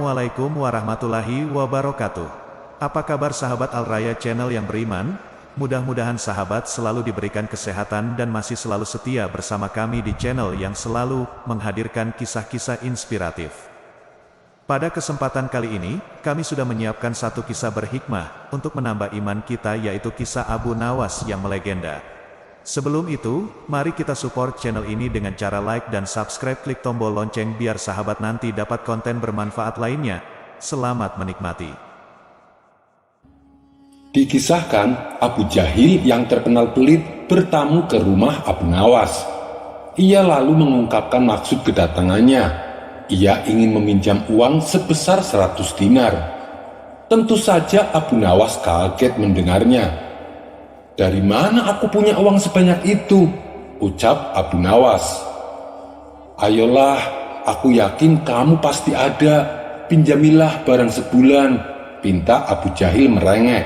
Assalamualaikum warahmatullahi wabarakatuh. Apa kabar sahabat Al-Raya Channel yang beriman? Mudah-mudahan sahabat selalu diberikan kesehatan dan masih selalu setia bersama kami di channel yang selalu menghadirkan kisah-kisah inspiratif. Pada kesempatan kali ini, kami sudah menyiapkan satu kisah berhikmah untuk menambah iman kita, yaitu kisah Abu Nawas yang melegenda. Sebelum itu, mari kita support channel ini dengan cara like dan subscribe, klik tombol lonceng biar sahabat nanti dapat konten bermanfaat lainnya. Selamat menikmati. Dikisahkan, Abu Jahil yang terkenal pelit bertamu ke rumah Abu Nawas. Ia lalu mengungkapkan maksud kedatangannya. Ia ingin meminjam uang sebesar 100 dinar. Tentu saja Abu Nawas kaget mendengarnya. "Dari mana aku punya uang sebanyak itu?" ucap Abu Nawas. "Ayolah, aku yakin kamu pasti ada. Pinjamilah barang sebulan," pinta Abu Jahil merengek.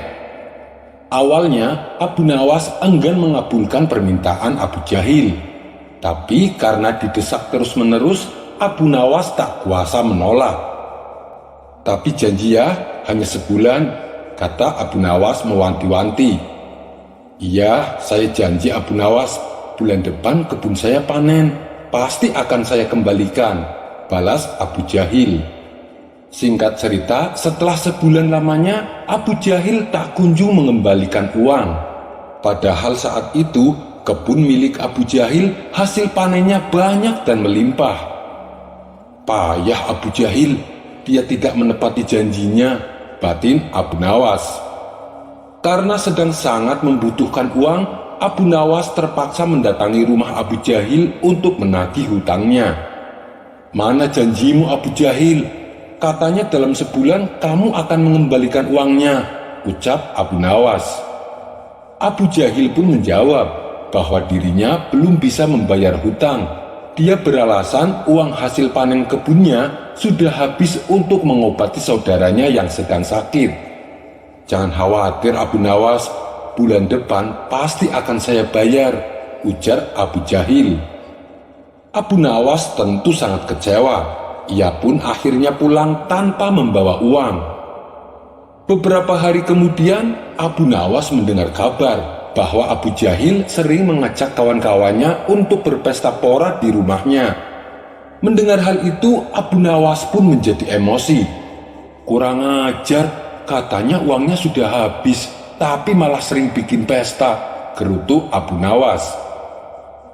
Awalnya, Abu Nawas enggan mengabulkan permintaan Abu Jahil. Tapi karena didesak terus-menerus, Abu Nawas tak kuasa menolak. "Tapi janji ya, hanya sebulan," kata Abu Nawas mewanti-wanti. "Iya, saya janji Abu Nawas, bulan depan kebun saya panen, pasti akan saya kembalikan," balas Abu Jahil. Singkat cerita, setelah sebulan lamanya, Abu Jahil tak kunjung mengembalikan uang. Padahal saat itu, kebun milik Abu Jahil hasil panennya banyak dan melimpah. Payah Abu Jahil, dia tidak menepati janjinya, batin Abu Nawas. Karena sedang sangat membutuhkan uang, Abu Nawas terpaksa mendatangi rumah Abu Jahil untuk menagih hutangnya. "Mana janjimu Abu Jahil? Katanya dalam sebulan kamu akan mengembalikan uangnya," ucap Abu Nawas. Abu Jahil pun menjawab bahwa dirinya belum bisa membayar hutang. Dia beralasan uang hasil panen kebunnya sudah habis untuk mengobati saudaranya yang sedang sakit. "Jangan khawatir Abu Nawas, bulan depan pasti akan saya bayar," ujar Abu Jahil. Abu Nawas tentu sangat kecewa. Ia pun akhirnya pulang tanpa membawa uang. Beberapa hari kemudian, Abu Nawas mendengar kabar bahwa Abu Jahil sering mengajak kawan-kawannya untuk berpesta pora di rumahnya. Mendengar hal itu, Abu Nawas pun menjadi emosi. "Kurang ajar, katanya uangnya sudah habis, tapi malah sering bikin pesta," gerutu Abu Nawas.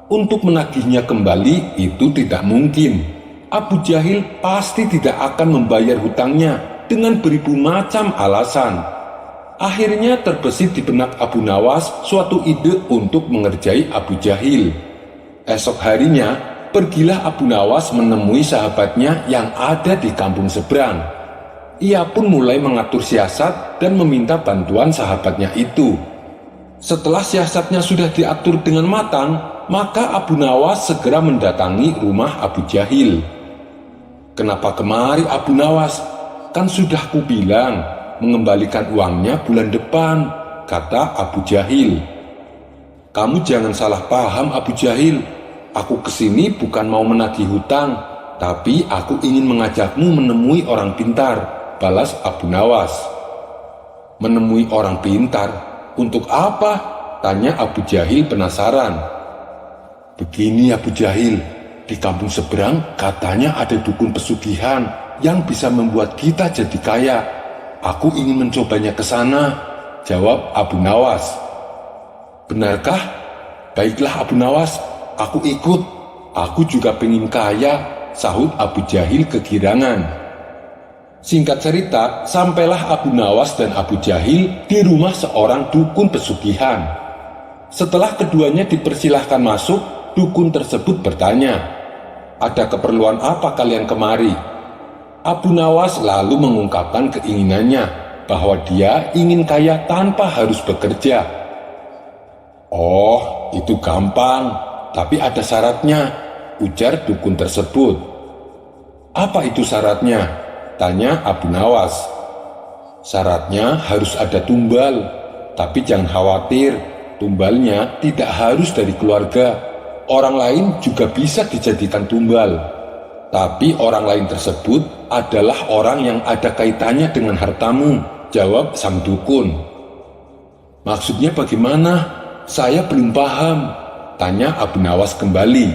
Untuk menagihnya kembali itu tidak mungkin. Abu Jahil pasti tidak akan membayar hutangnya dengan beribu macam alasan. Akhirnya terbesit di benak Abu Nawas suatu ide untuk mengerjai Abu Jahil. Esok harinya, pergilah Abu Nawas menemui sahabatnya yang ada di kampung seberang. Ia pun mulai mengatur siasat dan meminta bantuan sahabatnya itu. Setelah siasatnya sudah diatur dengan matang, maka Abu Nawas segera mendatangi rumah Abu Jahil. "Kenapa kemari Abu Nawas? Kan sudah kubilang mengembalikan uangnya bulan depan," kata Abu Jahil. "Kamu jangan salah paham Abu Jahil. Aku kesini bukan mau menagih hutang, tapi aku ingin mengajakmu menemui orang pintar," balas Abu Nawas. "Menemui orang pintar? Untuk apa?" tanya Abu Jahil penasaran. "Begini Abu Jahil, di kampung seberang katanya ada dukun pesugihan yang bisa membuat kita jadi kaya. Aku ingin mencobanya ke sana," jawab Abu Nawas. "Benarkah? Baiklah Abu Nawas, aku ikut. Aku juga pengen kaya," sahut Abu Jahil kegirangan. Singkat cerita, sampailah Abu Nawas dan Abu Jahil di rumah seorang dukun pesugihan. Setelah keduanya dipersilahkan masuk, dukun tersebut bertanya, "Ada keperluan apa kalian kemari?" Abu Nawas lalu mengungkapkan keinginannya bahwa dia ingin kaya tanpa harus bekerja. "Oh, itu gampang, tapi ada syaratnya," ujar dukun tersebut. "Apa itu syaratnya?" tanya Abu Nawas. "Syaratnya harus ada tumbal, tapi jangan khawatir, tumbalnya tidak harus dari keluarga. Orang lain juga bisa dijadikan tumbal." Tapi orang lain tersebut adalah orang yang ada kaitannya dengan hartamu, jawab sang dukun. Maksudnya bagaimana? Saya belum paham, tanya Abu Nawas kembali.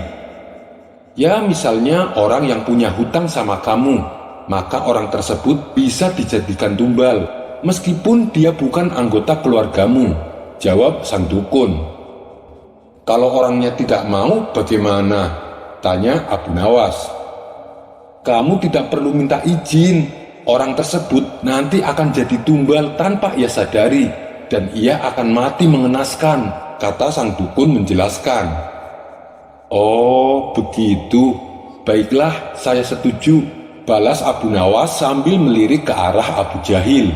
Ya, misalnya orang yang punya hutang sama kamu, maka orang tersebut bisa dijadikan tumbal, meskipun dia bukan anggota keluargamu, jawab sang dukun. Kalau orangnya tidak mau, bagaimana? Tanya Abu Nawas. Kamu tidak perlu minta izin. Orang tersebut nanti akan jadi tumbal tanpa ia sadari, dan ia akan mati mengenaskan, kata sang dukun menjelaskan. Oh, begitu. Baiklah, saya setuju, balas Abu Nawas sambil melirik ke arah Abu Jahil.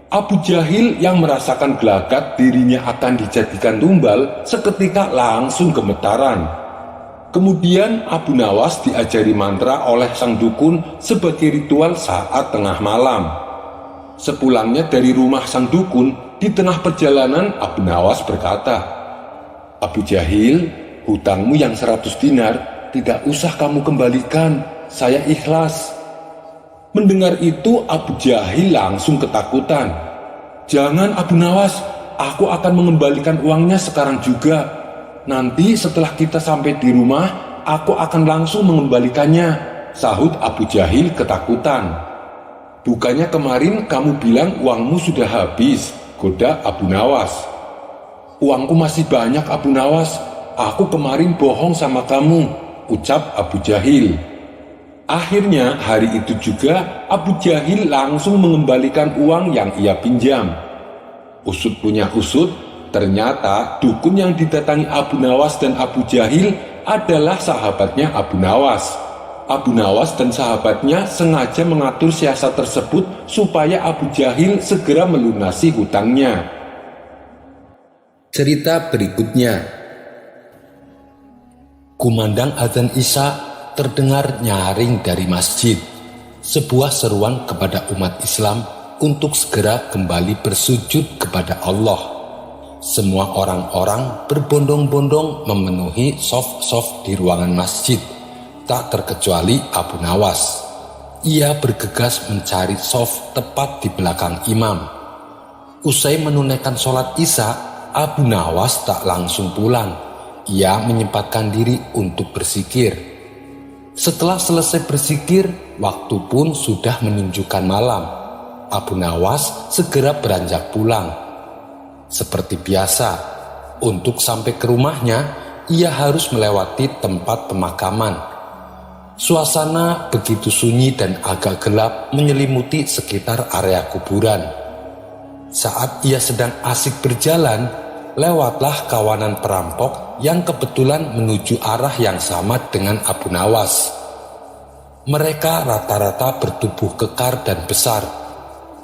Abu Jahil yang merasakan gelagat dirinya akan dijadikan tumbal seketika langsung gemetaran. Kemudian Abu Nawas diajari mantra oleh sang dukun sebagai ritual saat tengah malam. Sepulangnya dari rumah sang dukun, di tengah perjalanan Abu Nawas berkata, Abu Jahil, hutangmu yang 100 dinar tidak usah kamu kembalikan, saya ikhlas. Mendengar itu Abu Jahil langsung ketakutan. Jangan Abu Nawas, aku akan mengembalikan uangnya sekarang juga. Nanti setelah kita sampai di rumah, aku akan langsung mengembalikannya, sahut Abu Jahil ketakutan. Bukannya kemarin kamu bilang uangmu sudah habis, goda Abu Nawas. Uangku masih banyak Abu Nawas, aku kemarin bohong sama kamu, ucap Abu Jahil. Akhirnya hari itu juga Abu Jahil langsung mengembalikan uang yang ia pinjam. Usut punya usut, ternyata dukun yang didatangi Abu Nawas dan Abu Jahil adalah sahabatnya Abu Nawas. Abu Nawas dan sahabatnya sengaja mengatur siasat tersebut supaya Abu Jahil segera melunasi hutangnya. Cerita berikutnya. Kumandang azan Isya terdengar nyaring dari masjid. Sebuah seruan kepada umat Islam untuk segera kembali bersujud kepada Allah. Semua orang-orang berbondong-bondong memenuhi sof-sof di ruangan masjid, tak terkecuali Abu Nawas. Ia bergegas mencari sof tepat di belakang imam. Usai menunaikan sholat Isya, Abu Nawas tak langsung pulang. Ia menyempatkan diri untuk berzikir. Setelah selesai berzikir, waktu pun sudah menunjukkan malam. Abu Nawas segera beranjak pulang. Seperti biasa, untuk sampai ke rumahnya, ia harus melewati tempat pemakaman. Suasana begitu sunyi dan agak gelap menyelimuti sekitar area kuburan. Saat ia sedang asik berjalan, lewatlah kawanan perampok yang kebetulan menuju arah yang sama dengan Abu Nawas. Mereka rata-rata bertubuh kekar dan besar,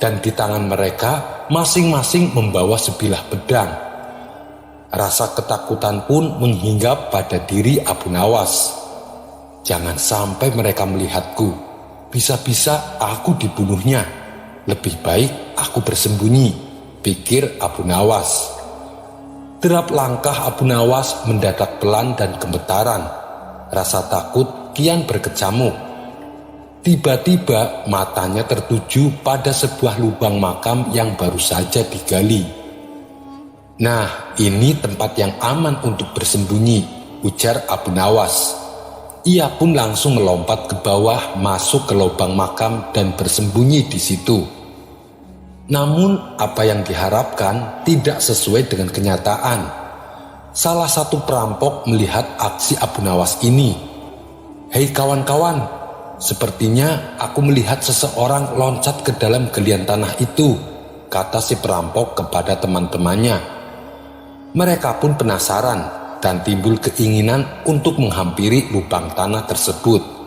dan di tangan mereka masing-masing membawa sebilah pedang. Rasa ketakutan pun menghinggap pada diri Abu Nawas. Jangan sampai mereka melihatku, bisa-bisa aku dibunuhnya. Lebih baik aku bersembunyi, pikir Abu Nawas. Derap langkah Abu Nawas mendadak pelan dan gemetaran. Rasa takut kian berkecamuk. Tiba-tiba matanya tertuju pada sebuah lubang makam yang baru saja digali. Nah, ini tempat yang aman untuk bersembunyi, ujar Abu Nawas. Ia pun langsung melompat ke bawah, masuk ke lubang makam dan bersembunyi di situ. Namun, apa yang diharapkan tidak sesuai dengan kenyataan. Salah satu perampok melihat aksi Abu Nawas ini. Hei kawan-kawan, sepertinya aku melihat seseorang loncat ke dalam galian tanah itu, kata si perampok kepada teman-temannya. Mereka pun penasaran dan timbul keinginan untuk menghampiri lubang tanah tersebut.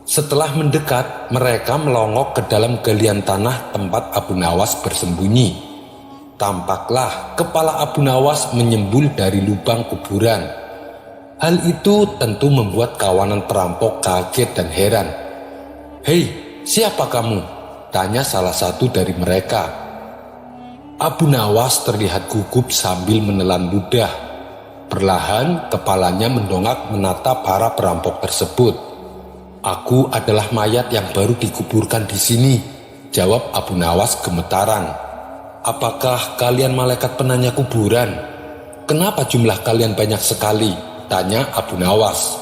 Setelah mendekat, mereka melongok ke dalam galian tanah tempat Abu Nawas bersembunyi. Tampaklah kepala Abu Nawas menyembul dari lubang kuburan. Hal itu tentu membuat kawanan perampok kaget dan heran. Hei, siapa kamu? Tanya salah satu dari mereka. Abu Nawas terlihat gugup sambil menelan ludah. Perlahan kepalanya mendongak menatap para perampok tersebut. "Aku adalah mayat yang baru dikuburkan di sini," jawab Abu Nawas gemetaran. "Apakah kalian malaikat penanya kuburan? Kenapa jumlah kalian banyak sekali?" tanya Abu Nawas.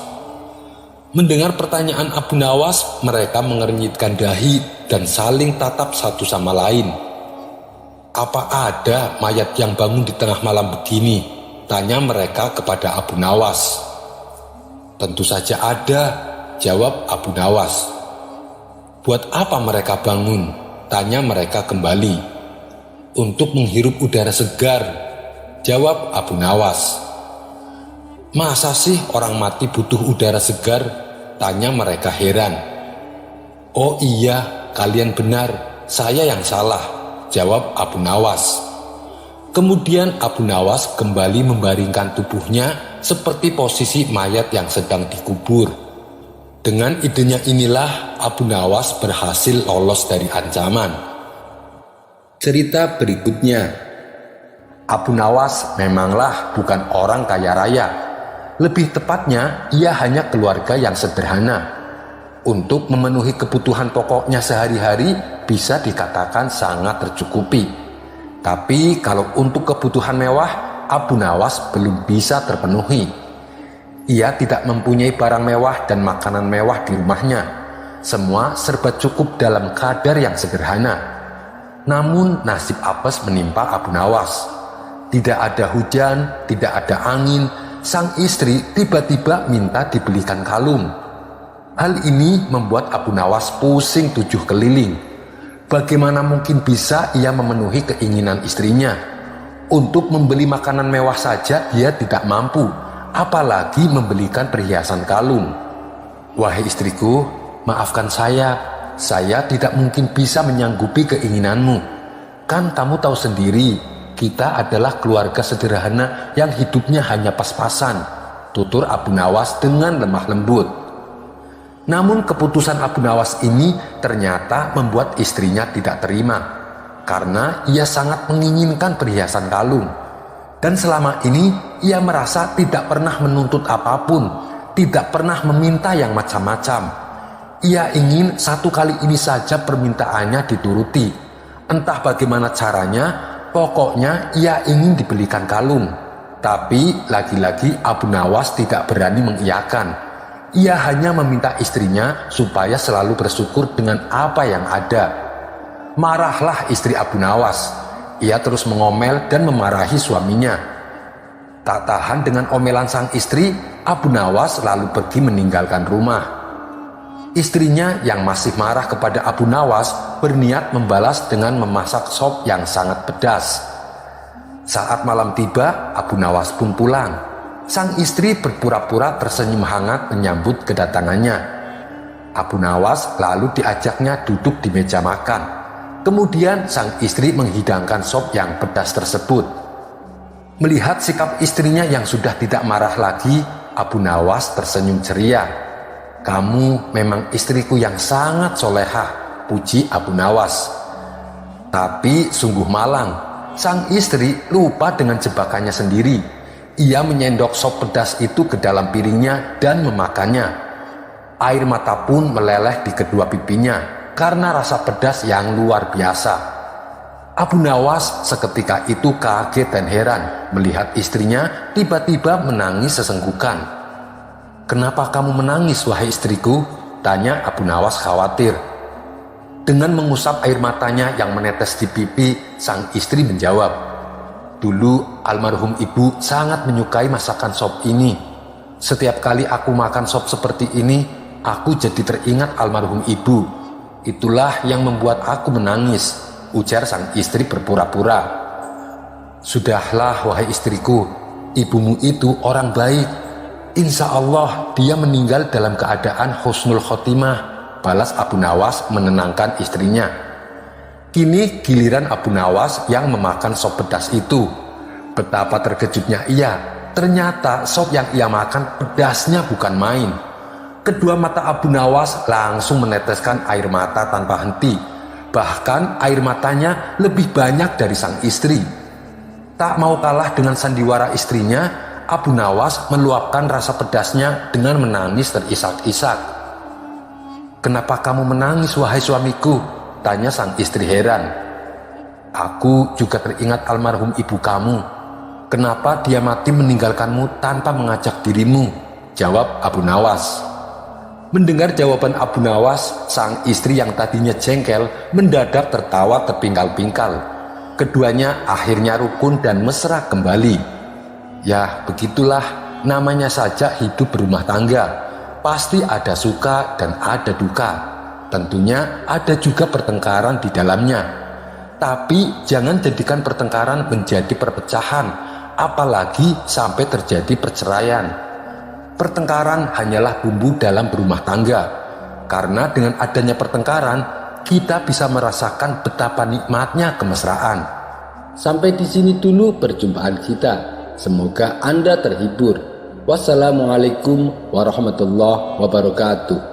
Mendengar pertanyaan Abu Nawas, mereka mengernyitkan dahi dan saling tatap satu sama lain. "Apa ada mayat yang bangun di tengah malam begini?" tanya mereka kepada Abu Nawas. "Tentu saja ada," jawab Abu Nawas. "Buat apa mereka bangun?" tanya mereka kembali. "Untuk menghirup udara segar," jawab Abu Nawas. "Masa sih orang mati butuh udara segar?" tanya mereka heran. "Oh iya, kalian benar, saya yang salah," jawab Abu Nawas. Kemudian Abu Nawas kembali membaringkan tubuhnya seperti posisi mayat yang sedang dikubur. Dengan idenya inilah Abu Nawas berhasil lolos dari ancaman. Cerita berikutnya. Abu Nawas memanglah bukan orang kaya raya. Lebih tepatnya, ia hanya keluarga yang sederhana. Untuk memenuhi kebutuhan pokoknya sehari-hari bisa dikatakan sangat tercukupi. Tapi kalau untuk kebutuhan mewah, Abu Nawas belum bisa terpenuhi. Ia tidak mempunyai barang mewah dan makanan mewah di rumahnya. Semua serba cukup dalam kadar yang sederhana. Namun nasib apes menimpa Abu Nawas. Tidak ada hujan, tidak ada angin. Sang istri tiba-tiba minta dibelikan kalung. Hal ini membuat Abu Nawas pusing 7 keliling. Bagaimana mungkin bisa ia memenuhi keinginan istrinya? Untuk membeli makanan mewah saja ia tidak mampu, apalagi membelikan perhiasan kalung. "Wahai istriku, maafkan saya tidak mungkin bisa menyanggupi keinginanmu. Kan kamu tahu sendiri, kita adalah keluarga sederhana yang hidupnya hanya pas-pasan," tutur Abu Nawas dengan lemah lembut. Namun keputusan Abu Nawas ini ternyata membuat istrinya tidak terima, karena ia sangat menginginkan perhiasan kalung. Dan selama ini ia merasa tidak pernah menuntut apapun, tidak pernah meminta yang macam-macam. Ia ingin satu kali ini saja permintaannya dituruti. Entah bagaimana caranya, pokoknya ia ingin dibelikan kalung. Tapi lagi-lagi Abu Nawas tidak berani mengiyakan. Ia hanya meminta istrinya supaya selalu bersyukur dengan apa yang ada. Marahlah istri Abu Nawas. Ia terus mengomel dan memarahi suaminya. Tak tahan dengan omelan sang istri, Abu Nawas lalu pergi meninggalkan rumah. Istrinya yang masih marah kepada Abu Nawas berniat membalas dengan memasak sop yang sangat pedas. Saat malam tiba, Abu Nawas pun pulang. Sang istri berpura-pura tersenyum hangat menyambut kedatangannya. Abu Nawas lalu diajaknya duduk di meja makan. Kemudian sang istri menghidangkan sop yang pedas tersebut. Melihat sikap istrinya yang sudah tidak marah lagi, Abu Nawas tersenyum ceria. "Kamu memang istriku yang sangat solehah," puji Abu Nawas. Tapi sungguh malang, sang istri lupa dengan jebakannya sendiri. Ia menyendok sop pedas itu ke dalam piringnya dan memakannya. Air mata pun meleleh di kedua pipinya karena rasa pedas yang luar biasa. Abu Nawas seketika itu kaget dan heran melihat istrinya tiba-tiba menangis sesenggukan. "Kenapa kamu menangis, wahai istriku?" tanya Abu Nawas khawatir. Dengan mengusap air matanya yang menetes di pipi, sang istri menjawab, "Dulu almarhum ibu sangat menyukai masakan sop ini. Setiap kali aku makan sop seperti ini, aku jadi teringat almarhum ibu. Itulah yang membuat aku menangis," ujar sang istri berpura-pura. "Sudahlah wahai istriku, ibumu itu orang baik. Insya Allah dia meninggal dalam keadaan husnul khotimah," balas Abu Nawas menenangkan istrinya. Kini giliran Abu Nawas yang memakan sop pedas itu. Betapa terkejutnya ia, ternyata sop yang ia makan pedasnya bukan main. Kedua mata Abu Nawas langsung meneteskan air mata tanpa henti. Bahkan air matanya lebih banyak dari sang istri. Tak mau kalah dengan sandiwara istrinya, Abu Nawas meluapkan rasa pedasnya dengan menangis terisak-isak. "Kenapa kamu menangis, wahai suamiku?" tanya sang istri heran. "Aku juga teringat almarhum ibu kamu. Kenapa dia mati meninggalkanmu tanpa mengajak dirimu?" jawab Abu Nawas. Mendengar jawaban Abu Nawas, sang istri yang tadinya jengkel mendadak tertawa terpingkal-pingkal. Keduanya akhirnya rukun dan mesra kembali. Ya, begitulah namanya saja hidup berumah tangga. Pasti ada suka dan ada duka. Tentunya ada juga pertengkaran di dalamnya. Tapi jangan jadikan pertengkaran menjadi perpecahan, apalagi sampai terjadi perceraian. Pertengkaran hanyalah bumbu dalam berumah tangga. Karena dengan adanya pertengkaran, kita bisa merasakan betapa nikmatnya kemesraan. Sampai di sini dulu perjumpaan kita. Semoga Anda terhibur. Wassalamualaikum warahmatullahi wabarakatuh.